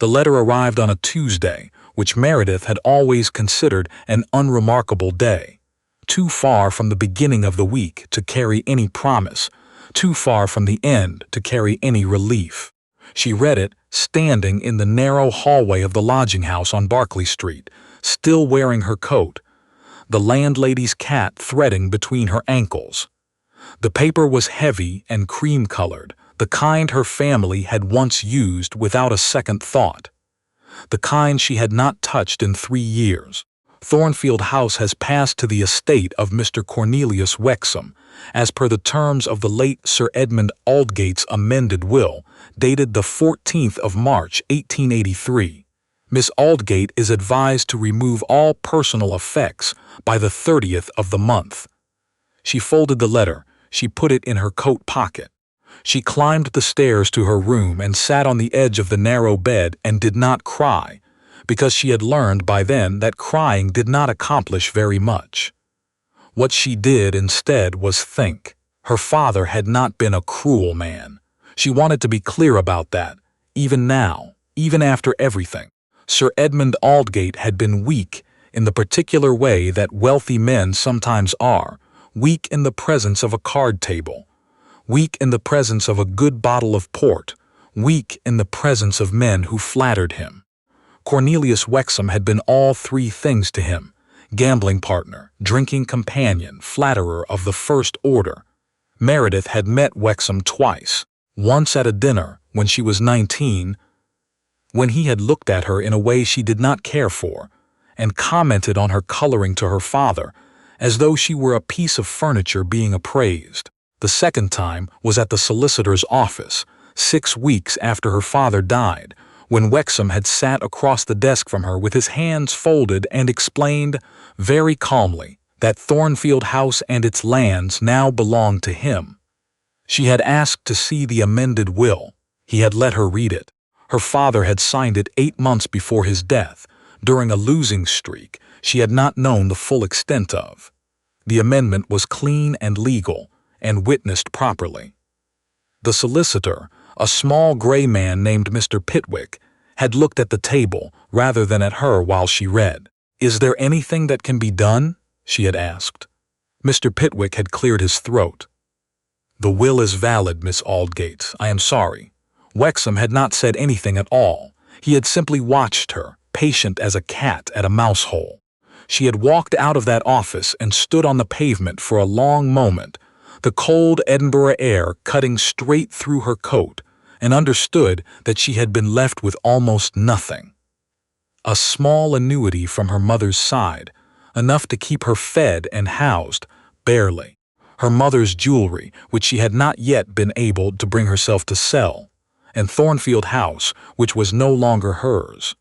The letter arrived on a Tuesday, which Meredith had always considered an unremarkable day. Too far from the beginning of the week to carry any promise, too far from the end to carry any relief. She read it, standing in the narrow hallway of the lodging house on Barclay Street, still wearing her coat, the landlady's cat threading between her ankles. The paper was heavy and cream-colored, the kind her family had once used without a second thought, the kind she had not touched in 3 years. Thornfield House has passed to the estate of Mr. Cornelius Wexham, as per the terms of the late Sir Edmund Aldgate's amended will, dated the 14th of March, 1883. Miss Aldgate is advised to remove all personal effects by the 30th of the month. She folded the letter. She put it in her coat pocket. She climbed the stairs to her room and sat on the edge of the narrow bed and did not cry, because she had learned by then that crying did not accomplish very much. What she did instead was think. Her father had not been a cruel man. She wanted to be clear about that, even now, even after everything. Sir Edmund Aldgate had been weak in the particular way that wealthy men sometimes are, weak in the presence of a card table, weak in the presence of a good bottle of port, weak in the presence of men who flattered him. Cornelius Wexham had been all three things to him: gambling partner, drinking companion, flatterer of the first order. Meredith had met Wexham twice, once at a dinner when she was 19, when he had looked at her in a way she did not care for, and commented on her coloring to her father, as though she were a piece of furniture being appraised. The second time was at the solicitor's office, 6 weeks after her father died, when Wexham had sat across the desk from her with his hands folded and explained, very calmly, that Thornfield House and its lands now belonged to him. She had asked to see the amended will. He had let her read it. Her father had signed it 8 months before his death, during a losing streak she had not known the full extent of. The amendment was clean and legal, and witnessed properly. The solicitor, a small gray man named Mr. Pitwick, had looked at the table rather than at her while she read. "Is there anything that can be done?" she had asked. Mr. Pitwick had cleared his throat. "The will is valid, Miss Aldgate. I am sorry." Wexham had not said anything at all. He had simply watched her, patient as a cat at a mouse hole. She had walked out of that office and stood on the pavement for a long moment, the cold Edinburgh air cutting straight through her coat, and understood that she had been left with almost nothing. A small annuity from her mother's side, enough to keep her fed and housed, barely. Her mother's jewelry, which she had not yet been able to bring herself to sell, and Thornfield House, which was no longer hers.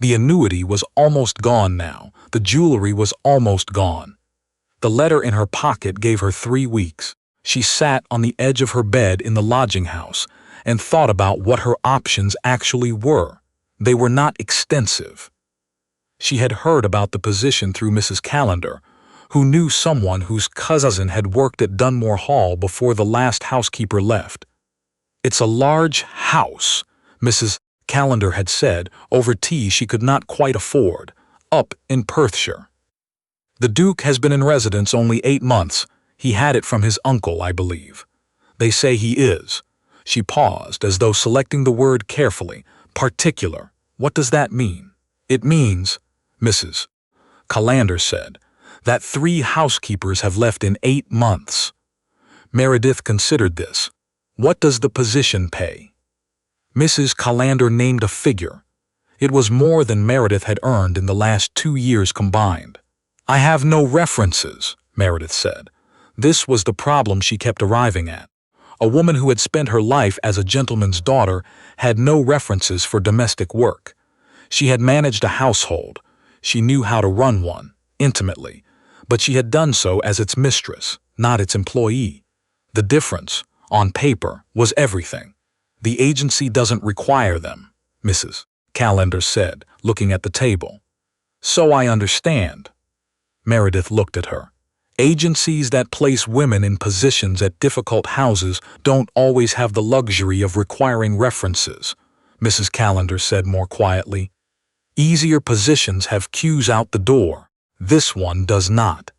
The annuity was almost gone now. The jewelry was almost gone. The letter in her pocket gave her 3 weeks. She sat on the edge of her bed in the lodging house and thought about what her options actually were. They were not extensive. She had heard about the position through Mrs. Callender, who knew someone whose cousin had worked at Dunmore Hall before the last housekeeper left. "It's a large house," Mrs. Callender had said, over tea she could not quite afford, up in Perthshire. "The Duke has been in residence only 8 months. He had it from his uncle, I believe. They say he is." She paused, as though selecting the word carefully. "Particular. What does that mean?" "It means," Mrs. Callender said, "that 3 housekeepers have left in 8 months. Meredith considered this. "What does the position pay?" Mrs. Callender named a figure. It was more than Meredith had earned in the last 2 years combined. "I have no references," Meredith said. This was the problem she kept arriving at. A woman who had spent her life as a gentleman's daughter had no references for domestic work. She had managed a household. She knew how to run one, intimately, but she had done so as its mistress, not its employee. The difference, on paper, was everything. "The agency doesn't require them," Mrs. Callender said, looking at the table. "So I understand." Meredith looked at her. "Agencies that place women in positions at difficult houses don't always have the luxury of requiring references," Mrs. Callender said more quietly. Easier positions have cues out the door. This one does not.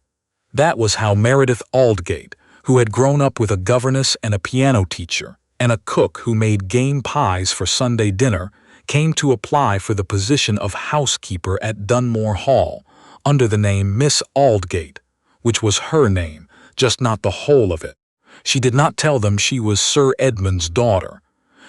That was how Meredith Aldgate, who had grown up with a governess and a piano teacher, and a cook who made game pies for Sunday dinner, came to apply for the position of housekeeper at Dunmore Hall, under the name Miss Aldgate, which was her name, just not the whole of it. She did not tell them she was Sir Edmund's daughter.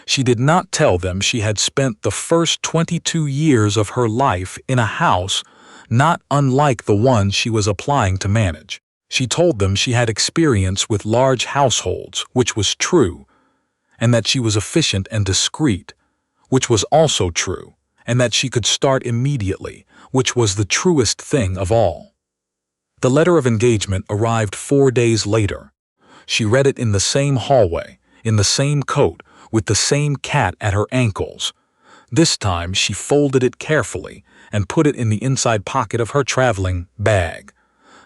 She did not tell them she had spent the first 22 years of her life in a house not unlike the one she was applying to manage. She told them she had experience with large households, which was true, and that she was efficient and discreet, which was also true, and that she could start immediately, which was the truest thing of all. The letter of engagement arrived 4 days later. She read it in the same hallway, in the same coat, with the same cat at her ankles. This time she folded it carefully and put it in the inside pocket of her traveling bag.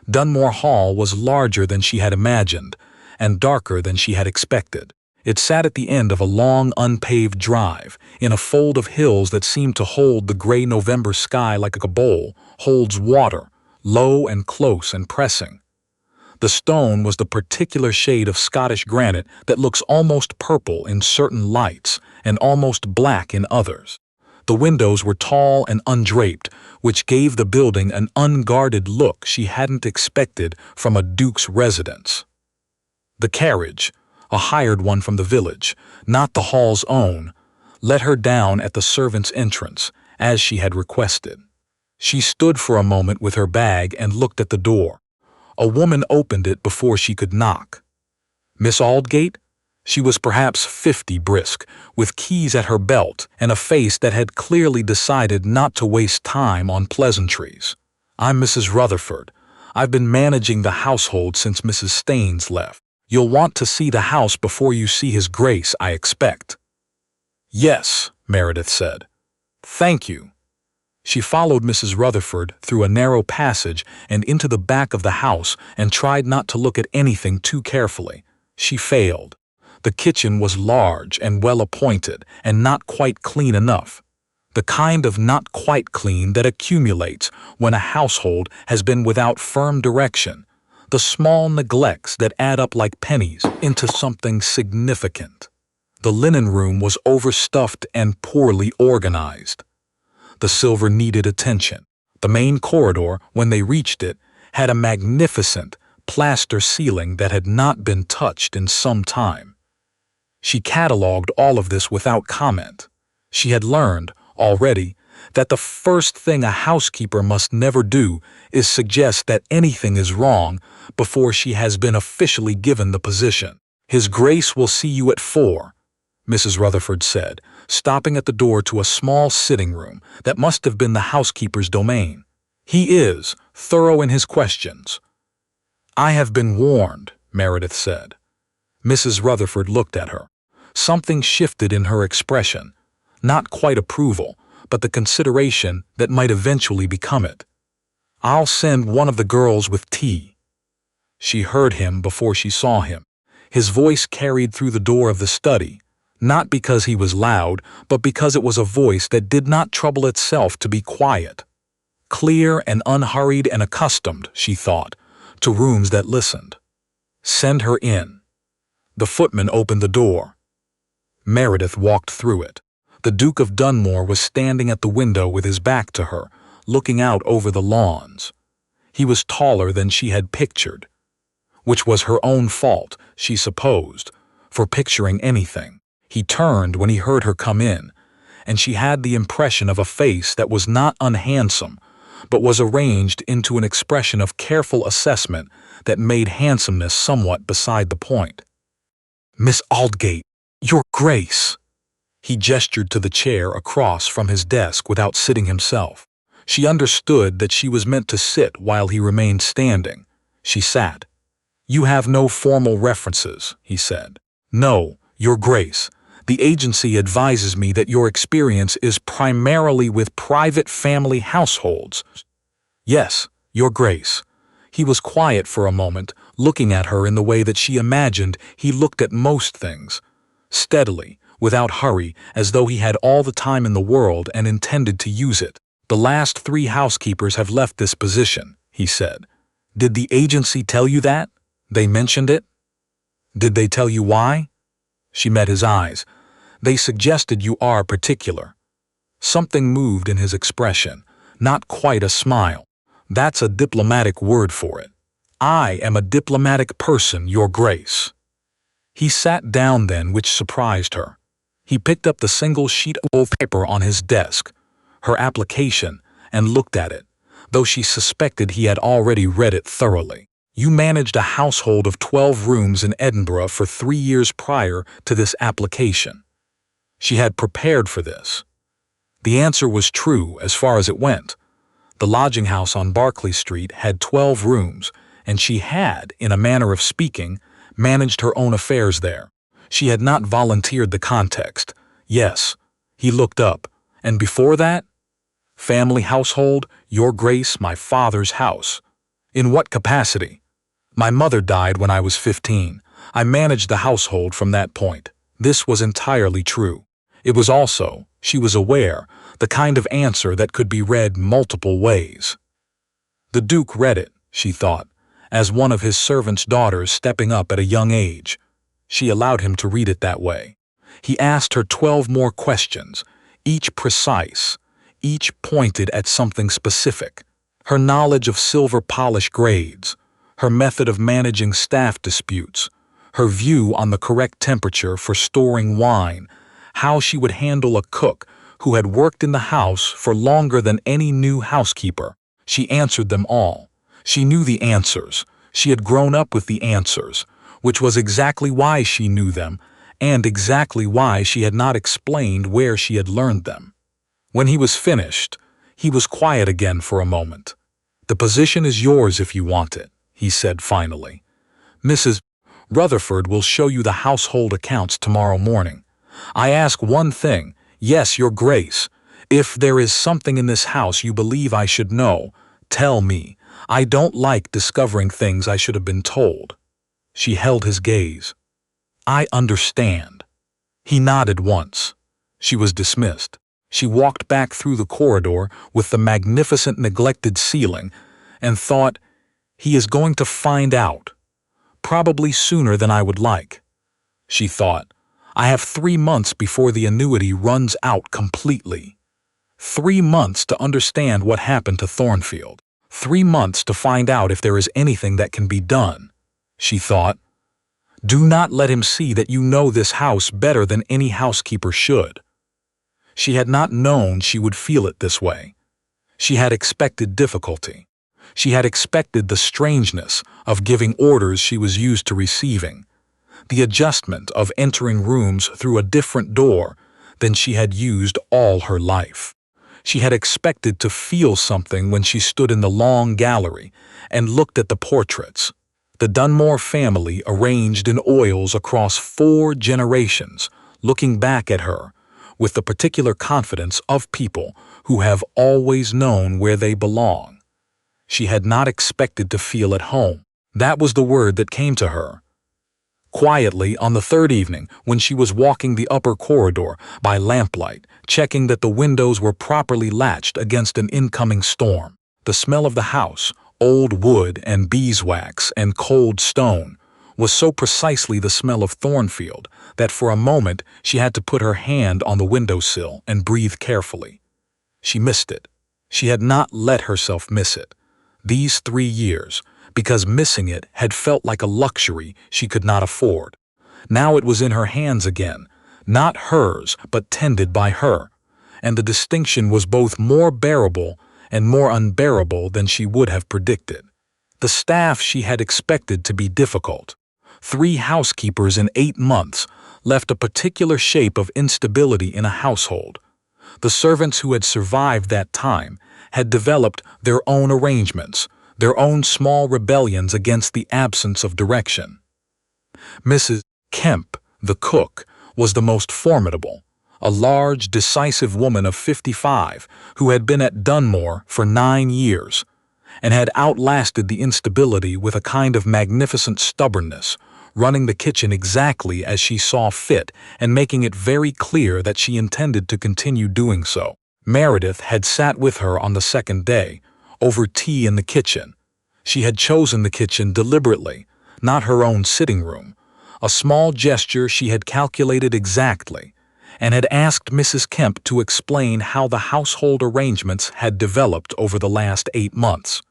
Dunmore Hall was larger than she had imagined, and darker than she had expected. It sat at the end of a long, unpaved drive, in a fold of hills that seemed to hold the gray November sky like a bowl holds water, low and close and pressing. The stone was the particular shade of Scottish granite that looks almost purple in certain lights and almost black in others. The windows were tall and undraped, which gave the building an unguarded look she hadn't expected from a duke's residence. The carriage, a hired one from the village, not the hall's own, let her down at the servants' entrance, as she had requested. She stood for a moment with her bag and looked at the door. A woman opened it before she could knock. Miss Aldgate? She was perhaps 50 brisk, with keys at her belt and a face that had clearly decided not to waste time on pleasantries. I'm Mrs. Rutherford. I've been managing the household since Mrs. Staines left. You'll want to see the house before you see His Grace, I expect. Yes, Meredith said. Thank you. She followed Mrs. Rutherford through a narrow passage and into the back of the house and tried not to look at anything too carefully. She failed. The kitchen was large and well appointed and not quite clean enough. The kind of not quite clean that accumulates when a household has been without firm direction. The small neglects that add up like pennies into something significant. The linen room was overstuffed and poorly organized. The silver needed attention. The main corridor, when they reached it, had a magnificent plaster ceiling that had not been touched in some time. She catalogued all of this without comment. She had learned, already, that the first thing a housekeeper must never do is suggest that anything is wrong before she has been officially given the position. His Grace will see you at 4, Mrs. Rutherford said, stopping at the door to a small sitting room that must have been the housekeeper's domain. He is thorough in his questions. I have been warned, Meredith said. Mrs. Rutherford looked at her. Something shifted in her expression, not quite approval, but the consideration that might eventually become it. I'll send one of the girls with tea. She heard him before she saw him. His voice carried through the door of the study, not because he was loud, but because it was a voice that did not trouble itself to be quiet. Clear and unhurried and accustomed, she thought, to rooms that listened. Send her in. The footman opened the door. Meredith walked through it. The Duke of Dunmore was standing at the window with his back to her, looking out over the lawns. He was taller than she had pictured, which was her own fault, she supposed, for picturing anything. He turned when he heard her come in, and she had the impression of a face that was not unhandsome, but was arranged into an expression of careful assessment that made handsomeness somewhat beside the point. Miss Aldgate, Your Grace! He gestured to the chair across from his desk without sitting himself. She understood that she was meant to sit while he remained standing. She sat. You have no formal references, he said. No, Your Grace. The agency advises me that your experience is primarily with private family households. Yes, Your Grace. He was quiet for a moment, looking at her in the way that she imagined he looked at most things, steadily, without hurry, as though he had all the time in the world and intended to use it. "The last 3 housekeepers have left this position," he said. "Did the agency tell you that? They mentioned it? Did they tell you why?" She met his eyes. "They suggested you are particular." Something moved in his expression, not quite a smile. "That's a diplomatic word for it. I am a diplomatic person, Your Grace." He sat down then, which surprised her. He picked up the single sheet of paper on his desk, her application, and looked at it, though she suspected he had already read it thoroughly. "You managed a household of 12 rooms in Edinburgh for 3 years prior to this application." She had prepared for this. The answer was true as far as it went. The lodging house on Berkeley Street had 12 rooms, and she had, in a manner of speaking, managed her own affairs there. She had not volunteered the context. Yes. He looked up. "And before that?" "Family household, Your Grace, my father's house." "In what capacity?" "My mother died when I was 15. I managed the household from that point." This was entirely true. It was also, she was aware, the kind of answer that could be read multiple ways. The Duke read it, she thought, as one of his servant's daughters stepping up at a young age. She allowed him to read it that way. He asked her 12 more questions, each precise, each pointed at something specific. Her knowledge of silver polish grades, her method of managing staff disputes, her view on the correct temperature for storing wine, how she would handle a cook who had worked in the house for longer than any new housekeeper. She answered them all. She knew the answers. She had grown up with the answers, which was exactly why she knew them, and exactly why she had not explained where she had learned them. When he was finished, he was quiet again for a moment. "The position is yours if you want it," he said finally. "Mrs. Rutherford will show you the household accounts tomorrow morning. I ask one thing, yes, Your Grace. If there is something in this house you believe I should know, tell me. I don't like discovering things I should have been told." She held his gaze. "I understand." He nodded once. She was dismissed. She walked back through the corridor with the magnificent neglected ceiling and thought, "He is going to find out. Probably sooner than I would like." She thought, "I have 3 months before the annuity runs out completely. 3 months to understand what happened to Thornfield. 3 months to find out if there is anything that can be done." She thought, "Do not let him see that you know this house better than any housekeeper should." She had not known she would feel it this way. She had expected difficulty. She had expected the strangeness of giving orders she was used to receiving, the adjustment of entering rooms through a different door than she had used all her life. She had expected to feel something when she stood in the long gallery and looked at the portraits. The Dunmore family arranged in oils across 4 generations, looking back at her with the particular confidence of people who have always known where they belong. She had not expected to feel at home. That was the word that came to her. Quietly, on the 3rd evening, when she was walking the upper corridor by lamplight, checking that the windows were properly latched against an incoming storm, the smell of the house, old wood and beeswax and cold stone, was so precisely the smell of Thornfield that for a moment she had to put her hand on the windowsill and breathe carefully. She missed it. She had not let herself miss it. These 3 years, because missing it had felt like a luxury she could not afford. Now it was in her hands again, not hers but tended by her, and the distinction was both more bearable and more unbearable than she would have predicted. The staff she had expected to be difficult. 3 housekeepers in 8 months left a particular shape of instability in a household. The servants who had survived that time had developed their own arrangements, their own small rebellions against the absence of direction. Mrs. Kemp, the cook, was the most formidable, a large, decisive woman of 55 who had been at Dunmore for 9 years, and had outlasted the instability with a kind of magnificent stubbornness, running the kitchen exactly as she saw fit and making it very clear that she intended to continue doing so. Meredith had sat with her on the second day, over tea in the kitchen. She had chosen the kitchen deliberately, not her own sitting room, a small gesture she had calculated exactly, and had asked Mrs. Kemp to explain how the household arrangements had developed over the last 8 months.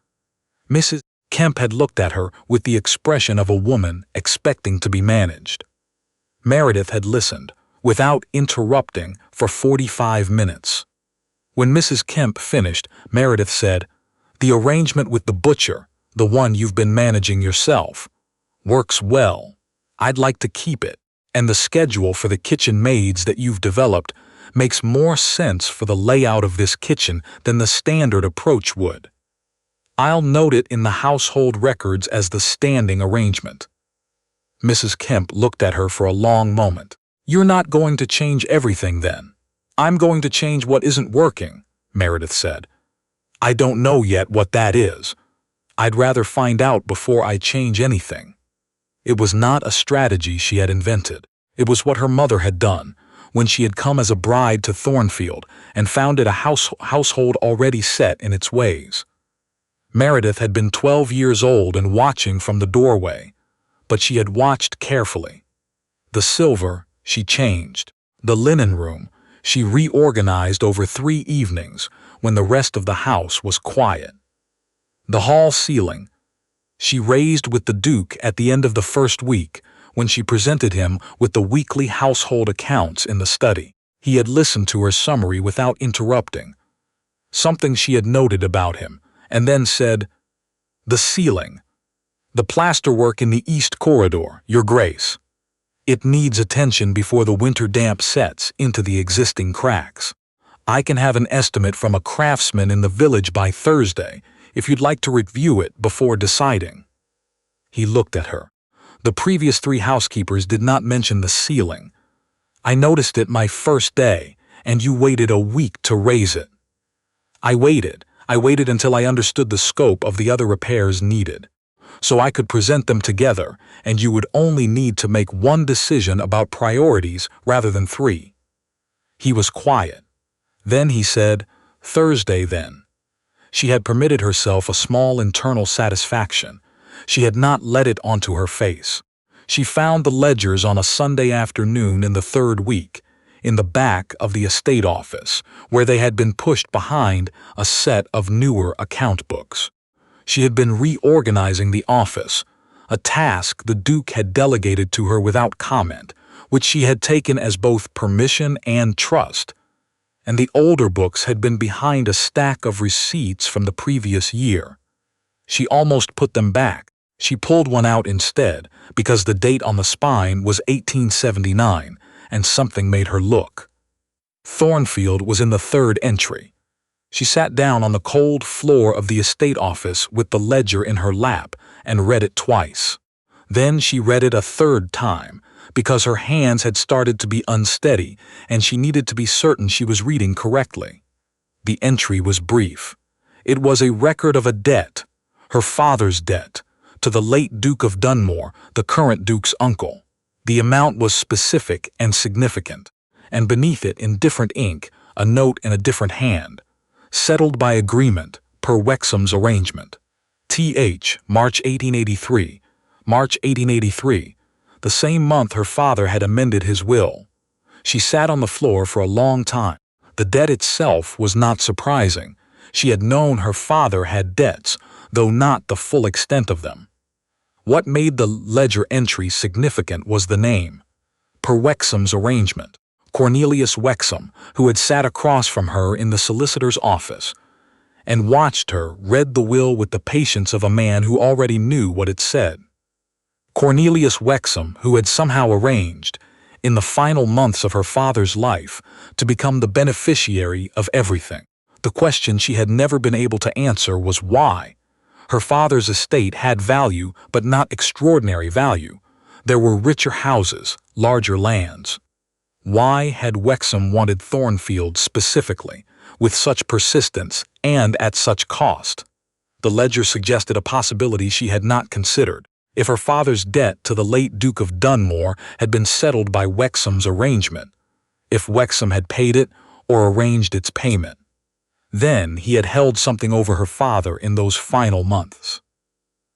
Mrs. Kemp had looked at her with the expression of a woman expecting to be managed. Meredith had listened, without interrupting, for 45 minutes. When Mrs. Kemp finished, Meredith said, "The arrangement with the butcher, the one you've been managing yourself, works well. I'd like to keep it, and the schedule for the kitchen maids that you've developed makes more sense for the layout of this kitchen than the standard approach would. I'll note it in the household records as the standing arrangement." Mrs. Kemp looked at her for a long moment. "You're not going to change everything then?" "I'm going to change what isn't working," Meredith said. "I don't know yet what that is. I'd rather find out before I change anything." It was not a strategy she had invented. It was what her mother had done when she had come as a bride to Thornfield and found it a household already set in its ways. Meredith had been 12 years old and watching from the doorway, but she had watched carefully. The silver she changed. The linen room she reorganized over 3 evenings when the rest of the house was quiet. The hall ceiling she raised with the Duke at the end of the first week when she presented him with the weekly household accounts in the study. He had listened to her summary without interrupting, something she had noted about him, and then said, "The ceiling. The plasterwork in the east corridor, Your Grace. It needs attention before the winter damp sets into the existing cracks. I can have an estimate from a craftsman in the village by Thursday if you'd like to review it before deciding." He looked at her. "The previous 3 housekeepers did not mention the ceiling. I noticed it my first day, and you waited a week to raise it." I waited until I understood the scope of the other repairs needed, so I could present them together, and you would only need to make one decision about priorities rather than 3. He was quiet. Then he said, "Thursday, then." She had permitted herself a small internal satisfaction. She had not let it onto her face. She found the ledgers on a Sunday afternoon in the 3rd week, in the back of the estate office, where they had been pushed behind a set of newer account books. She had been reorganizing the office, a task the Duke had delegated to her without comment, which she had taken as both permission and trust. And the older books had been behind a stack of receipts from the previous year. She almost put them back. She pulled one out instead, because the date on the spine was 1879, and something made her look. Thornfield was in the 3rd entry. She sat down on the cold floor of the estate office with the ledger in her lap and read it twice. Then she read it a 3rd time, because her hands had started to be unsteady and she needed to be certain she was reading correctly. The entry was brief. It was a record of a debt, her father's debt, to the late Duke of Dunmore, the current Duke's uncle. The amount was specific and significant, and beneath it in different ink, a note in a different hand. Settled by agreement, per Wexham's arrangement. Th. March 1883. March 1883. The same month her father had amended his will. She sat on the floor for a long time. The debt itself was not surprising. She had known her father had debts, though not the full extent of them. What made the ledger entry significant was the name. Per Wexham's arrangement. Cornelius Wexham, who had sat across from her in the solicitor's office, and watched her, read the will with the patience of a man who already knew what it said. Cornelius Wexham, who had somehow arranged, in the final months of her father's life, to become the beneficiary of everything. The question she had never been able to answer was why. Her father's estate had value, but not extraordinary value. There were richer houses, larger lands. Why had Wexham wanted Thornfield specifically, with such persistence and at such cost? The ledger suggested a possibility she had not considered. If her father's debt to the late Duke of Dunmore had been settled by Wexham's arrangement, if Wexham had paid it or arranged its payment, then he had held something over her father in those final months.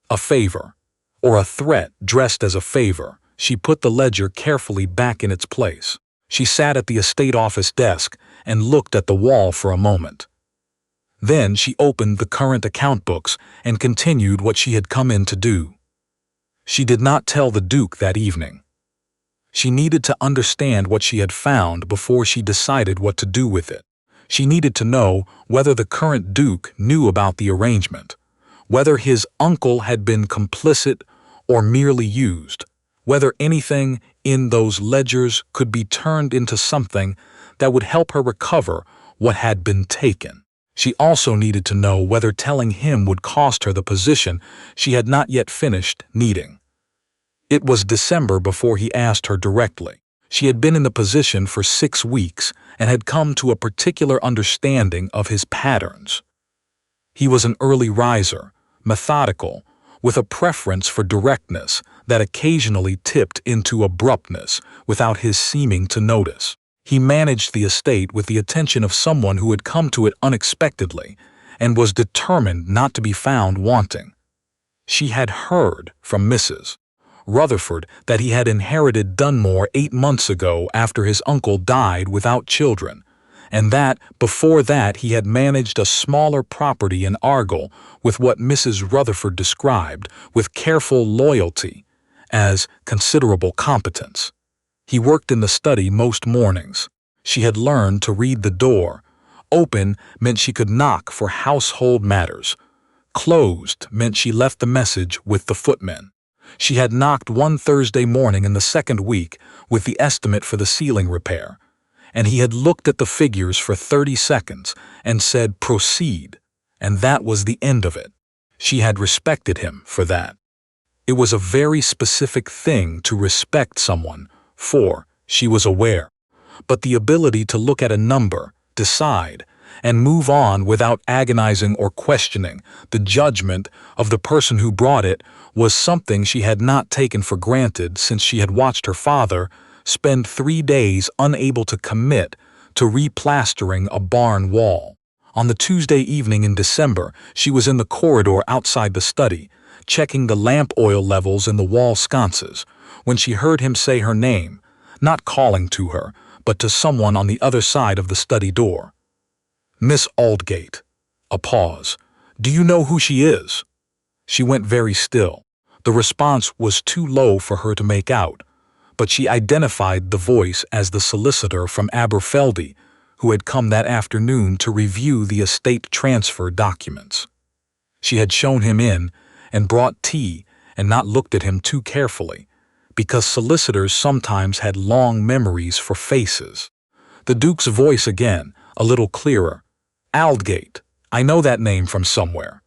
A favor, or a threat dressed as a favor. She put the ledger carefully back in its place. She sat at the estate office desk and looked at the wall for a moment. Then she opened the current account books and continued what she had come in to do. She did not tell the Duke that evening. She needed to understand what she had found before she decided what to do with it. She needed to know whether the current Duke knew about the arrangement, whether his uncle had been complicit or merely used, whether anything in those ledgers could be turned into something that would help her recover what had been taken. She also needed to know whether telling him would cost her the position she had not yet finished needing. It was December before he asked her directly. She had been in the position for 6 weeks and had come to a particular understanding of his patterns. He was an early riser, methodical, with a preference for directness that occasionally tipped into abruptness without his seeming to notice. He managed the estate with the attention of someone who had come to it unexpectedly and was determined not to be found wanting. She had heard from Mrs. Rutherford that he had inherited Dunmore 8 months ago after his uncle died without children, and that before that he had managed a smaller property in Argyll with what Mrs. Rutherford described with careful loyalty as considerable competence. He worked in the study most mornings. She had learned to read the door. Open meant she could knock for household matters. Closed meant she left the message with the footmen. She had knocked one Thursday morning in the 2nd week with the estimate for the ceiling repair, and he had looked at the figures for 30 seconds and said, "Proceed," and that was the end of it. She had respected him for that. It was a very specific thing to respect someone for, she was aware, but the ability to look at a number, decide, and move on without agonizing or questioning the judgment of the person who brought it was something she had not taken for granted since she had watched her father spend 3 days unable to commit to replastering a barn wall. On the Tuesday evening in December, she was in the corridor outside the study, checking the lamp oil levels in the wall sconces, when she heard him say her name, not calling to her, but to someone on the other side of the study door. "Miss Aldgate." A pause. "Do you know who she is?" She went very still. The response was too low for her to make out, but she identified the voice as the solicitor from Aberfeldy, who had come that afternoon to review the estate transfer documents. She had shown him in and brought tea and not looked at him too carefully, because solicitors sometimes had long memories for faces. The Duke's voice again, a little clearer. "Aldgate. I know that name from somewhere."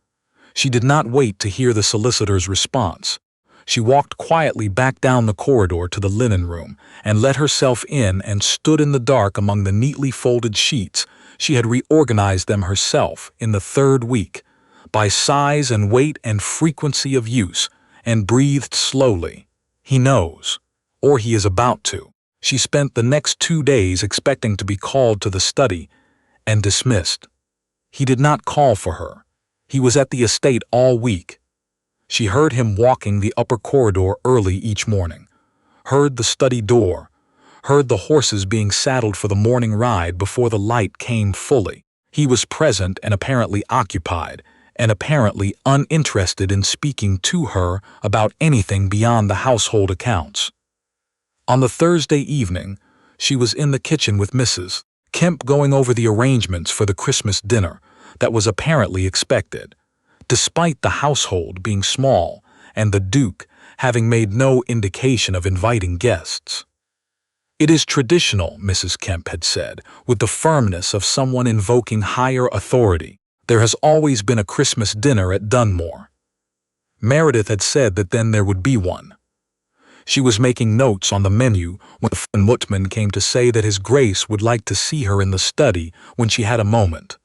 She did not wait to hear the solicitor's response. She walked quietly back down the corridor to the linen room and let herself in and stood in the dark among the neatly folded sheets. She had reorganized them herself in the 3rd week, by size and weight and frequency of use, and breathed slowly. He knows, or he is about to. She spent the next 2 days expecting to be called to the study and dismissed. He did not call for her. He was at the estate all week. She heard him walking the upper corridor early each morning, heard the study door, heard the horses being saddled for the morning ride before the light came fully. He was present and apparently occupied, and apparently uninterested in speaking to her about anything beyond the household accounts. On the Thursday evening, she was in the kitchen with Mrs. Kemp going over the arrangements for the Christmas dinner that was apparently expected, despite the household being small and the Duke having made no indication of inviting guests. "It is traditional," Mrs. Kemp had said, with the firmness of someone invoking higher authority. "There has always been a Christmas dinner at Dunmore." Meredith had said that then there would be one. She was making notes on the menu when the footman came to say that His Grace would like to see her in the study when she had a moment.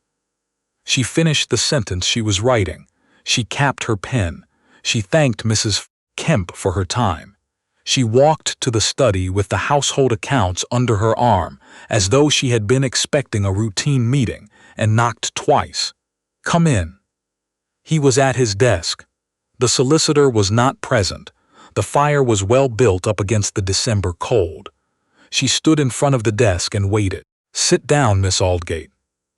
She finished the sentence she was writing. She capped her pen. She thanked Mrs. Kemp for her time. She walked to the study with the household accounts under her arm, as though she had been expecting a routine meeting, and knocked twice. "Come in." He was at his desk. The solicitor was not present. The fire was well built up against the December cold. She stood in front of the desk and waited. "Sit down, Miss Aldgate."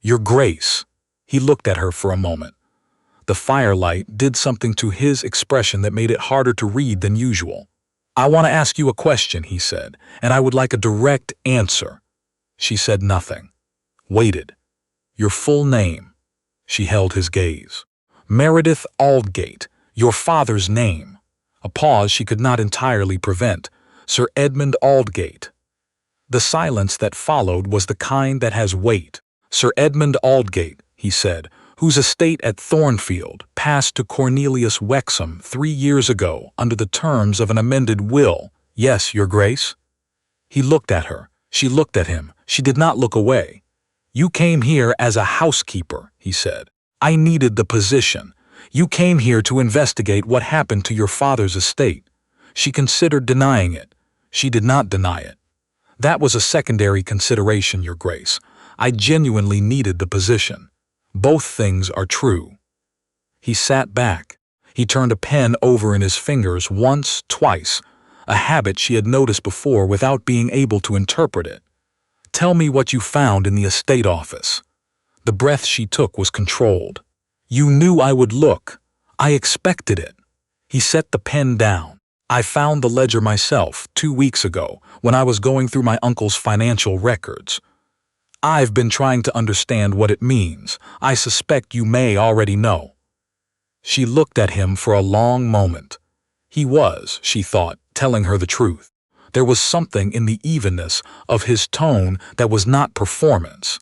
"Your Grace." He looked at her for a moment. The firelight did something to his expression that made it harder to read than usual. "I want to ask you a question," he said, "and I would like a direct answer." She said nothing. Waited. "Your full name?" She held his gaze. "Meredith Aldgate, your father's name." A pause she could not entirely prevent. "Sir Edmund Aldgate." The silence that followed was the kind that has weight. "Sir Edmund Aldgate," he said, "whose estate at Thornfield passed to Cornelius Wexham 3 years ago under the terms of an amended will." "Yes, Your Grace." He looked at her. She looked at him. She did not look away. "You came here as a housekeeper," he said. "I needed the position. You came here to investigate what happened to your father's estate." She considered denying it. She did not deny it. "That was a secondary consideration, Your Grace. I genuinely needed the position. Both things are true." He sat back. He turned a pen over in his fingers once, twice, a habit she had noticed before without being able to interpret it. "Tell me what you found in the estate office." The breath she took was controlled. "You knew I would look. I expected it." He set the pen down. "I found the ledger myself 2 weeks ago when I was going through my uncle's financial records. I've been trying to understand what it means. I suspect you may already know." She looked at him for a long moment. He was, she thought, telling her the truth. There was something in the evenness of his tone that was not performance.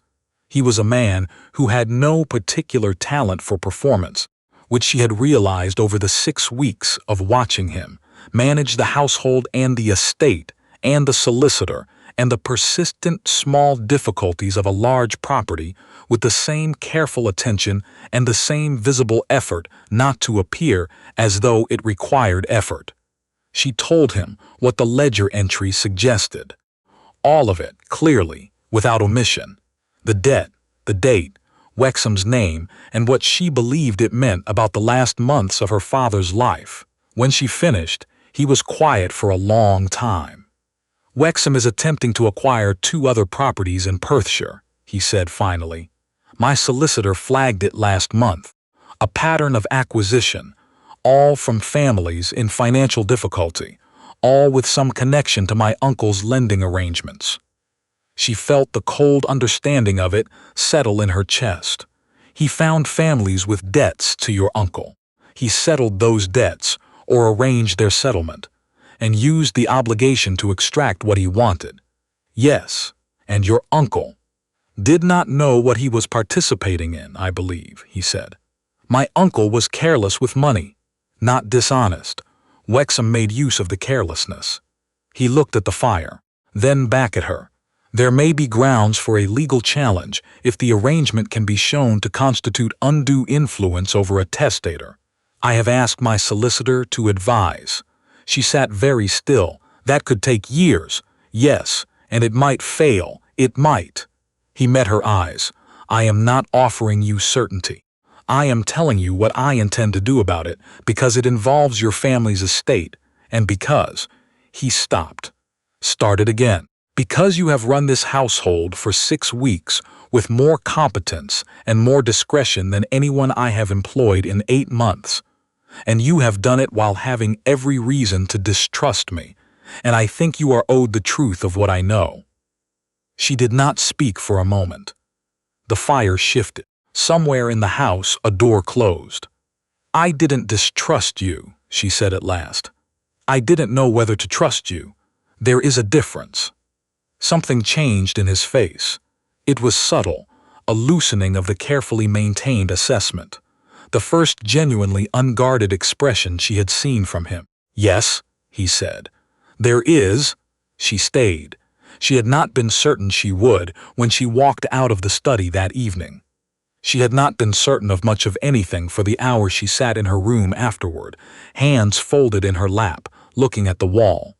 He was a man who had no particular talent for performance, which she had realized over the 6 weeks of watching him manage the household and the estate and the solicitor and the persistent small difficulties of a large property with the same careful attention and the same visible effort not to appear as though it required effort. She told him what the ledger entry suggested. All of it, clearly, without omission. The debt, the date, Wexham's name, and what she believed it meant about the last months of her father's life. When she finished, he was quiet for a long time. "Wexham is attempting to acquire 2 other properties in Perthshire," he said finally. "My solicitor flagged it last month. A pattern of acquisition, all from families in financial difficulty, all with some connection to my uncle's lending arrangements." She felt the cold understanding of it settle in her chest. "He found families with debts to your uncle. He settled those debts, or arranged their settlement, and used the obligation to extract what he wanted." "Yes, and your uncle did not know what he was participating in, I believe," he said. "My uncle was careless with money, not dishonest. Wexham made use of the carelessness." He looked at the fire, then back at her. "There may be grounds for a legal challenge if the arrangement can be shown to constitute undue influence over a testator. I have asked my solicitor to advise." She sat very still. "That could take years." "Yes, and it might fail. It might." He met her eyes. "I am not offering you certainty. I am telling you what I intend to do about it because it involves your family's estate, and because—" He stopped. Started again. "Because you have run this household for 6 weeks with more competence and more discretion than anyone I have employed in 8 months. And you have done it while having every reason to distrust me, and I think you are owed the truth of what I know." She did not speak for a moment. The fire shifted. Somewhere in the house a door closed. "I didn't distrust you," she said at last. "I didn't know whether to trust you. There is a difference." Something changed in his face. It was subtle, a loosening of the carefully maintained assessment. The first genuinely unguarded expression she had seen from him. "Yes," he said. "There is." She stayed. She had not been certain she would when she walked out of the study that evening. She had not been certain of much of anything for the hour she sat in her room afterward, hands folded in her lap, looking at the wall.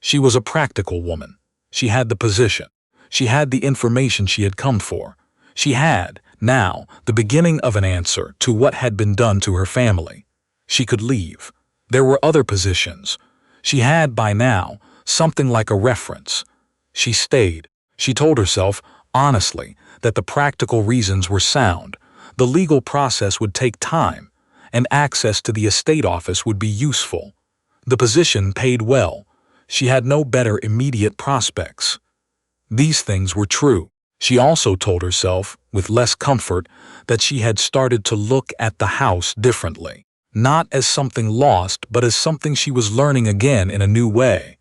She was a practical woman. She had the position. She had the information she had come for. She had, now, the beginning of an answer to what had been done to her family. She could leave. There were other positions. She had, by now, something like a reference. She stayed. She told herself, honestly, that the practical reasons were sound. The legal process would take time, and access to the estate office would be useful. The position paid well. She had no better immediate prospects. These things were true. She also told herself, with less comfort, that she had started to look at the house differently, not as something lost, but as something she was learning again in a new way.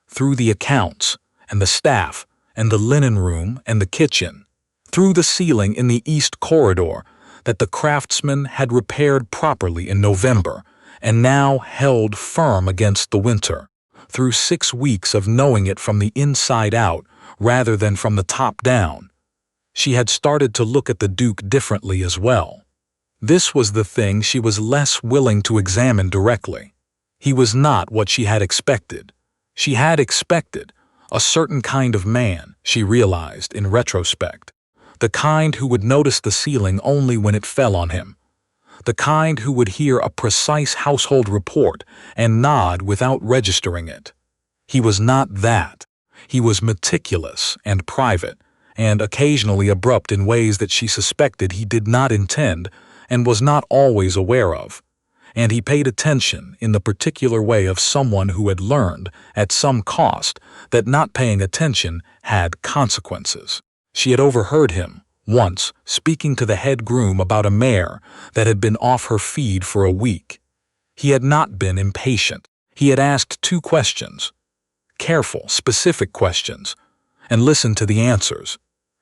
Through the accounts, and the staff, and the linen room, and the kitchen, through the ceiling in the east corridor that the craftsman had repaired properly in November, and now held firm against the winter, through 6 weeks of knowing it from the inside out rather than from the top down. She had started to look at the Duke differently as well. This was the thing she was less willing to examine directly. He was not what she had expected. She had expected a certain kind of man, she realized in retrospect. The kind who would notice the ceiling only when it fell on him. The kind who would hear a precise household report and nod without registering it. He was not that. He was meticulous and private, and occasionally abrupt in ways that she suspected he did not intend and was not always aware of. And he paid attention in the particular way of someone who had learned, at some cost, that not paying attention had consequences. She had overheard him, once, speaking to the head groom about a mare that had been off her feed for a week. He had not been impatient. He had asked 2 questions. Careful, specific questions, and listened to the answers,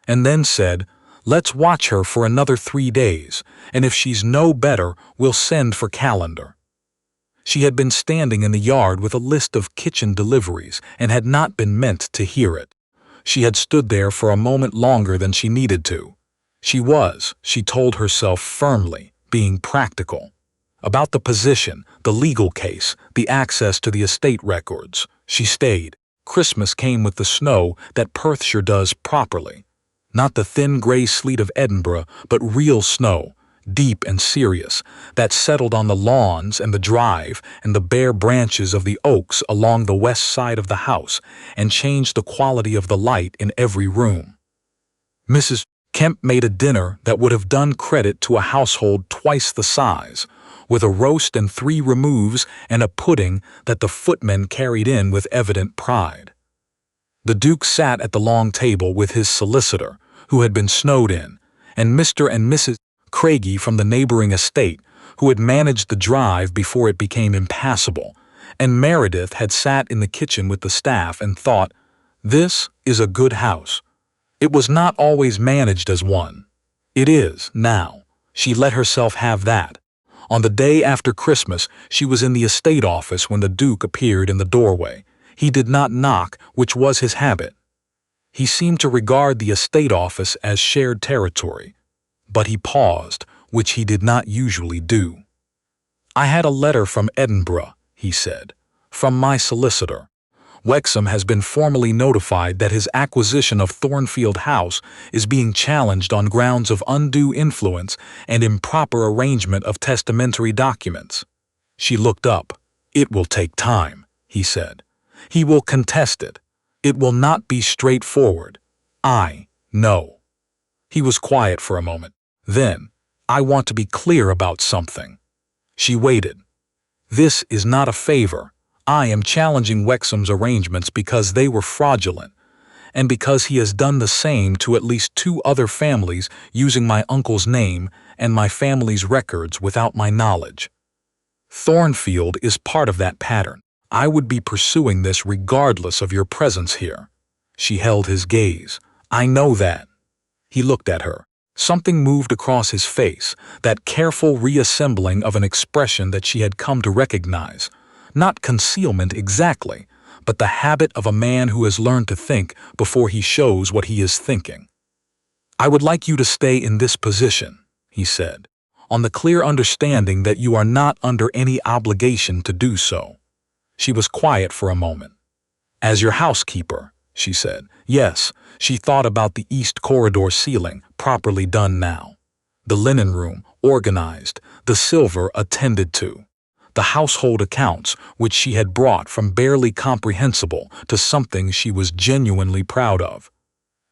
and then said, "Let's watch her for another 3 days, and if she's no better, we'll send for Calendar." She had been standing in the yard with a list of kitchen deliveries and had not been meant to hear it. She had stood there for a moment longer than she needed to. She was, she told herself firmly, being practical. About the position, the legal case, the access to the estate records, she stayed. Christmas came with the snow that Perthshire does properly. Not the thin gray sleet of Edinburgh, but real snow, deep and serious, that settled on the lawns and the drive and the bare branches of the oaks along the west side of the house and changed the quality of the light in every room. Mrs. Kemp made a dinner that would have done credit to a household twice the size, with a roast and 3 removes and a pudding that the footmen carried in with evident pride. The Duke sat at the long table with his solicitor, who had been snowed in, and Mr. and Mrs. Craigie from the neighboring estate, who had managed the drive before it became impassable, and Meredith had sat in the kitchen with the staff and thought, "This is a good house." It was not always managed as one. It is, now. She let herself have that. On the day after Christmas, she was in the estate office when the Duke appeared in the doorway. He did not knock, which was his habit. He seemed to regard the estate office as shared territory. But he paused, which he did not usually do. "I had a letter from Edinburgh," he said, "from my solicitor. Wexham has been formally notified that his acquisition of Thornfield House is being challenged on grounds of undue influence and improper arrangement of testamentary documents." She looked up. "It will take time," he said. "He will contest it. It will not be straightforward. I know." He was quiet for a moment. Then, "I want to be clear about something." She waited. "This is not a favor. I am challenging Wexham's arrangements because they were fraudulent, and because he has done the same to at least 2 other families using my uncle's name and my family's records without my knowledge. Thornfield is part of that pattern. I would be pursuing this regardless of your presence here." She held his gaze. "I know that." He looked at her. Something moved across his face, that careful reassembling of an expression that she had come to recognize. Not concealment exactly, but the habit of a man who has learned to think before he shows what he is thinking. "I would like you to stay in this position," he said, "on the clear understanding that you are not under any obligation to do so." She was quiet for a moment. "As your housekeeper," she said. Yes, she thought about the east corridor ceiling, properly done now. The linen room, organized, the silver attended to. The household accounts, which she had brought from barely comprehensible to something she was genuinely proud of.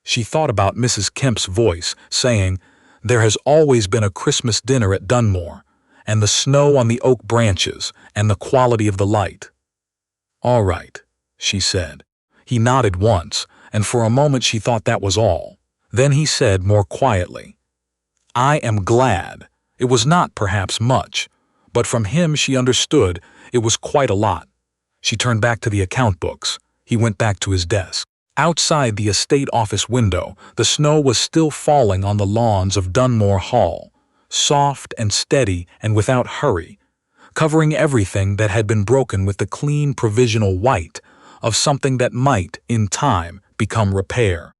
She thought about Mrs. Kemp's voice saying, "There has always been a Christmas dinner at Dunmore, and the snow on the oak branches, and the quality of the light." "All right," she said. He nodded once, and for a moment she thought that was all. Then he said more quietly, "I am glad." It was not perhaps much, but from him she understood it was quite a lot. She turned back to the account books. He went back to his desk. Outside the estate office window, the snow was still falling on the lawns of Dunmore Hall, soft and steady and without hurry, covering everything that had been broken with the clean provisional white of something that might, in time, become repair.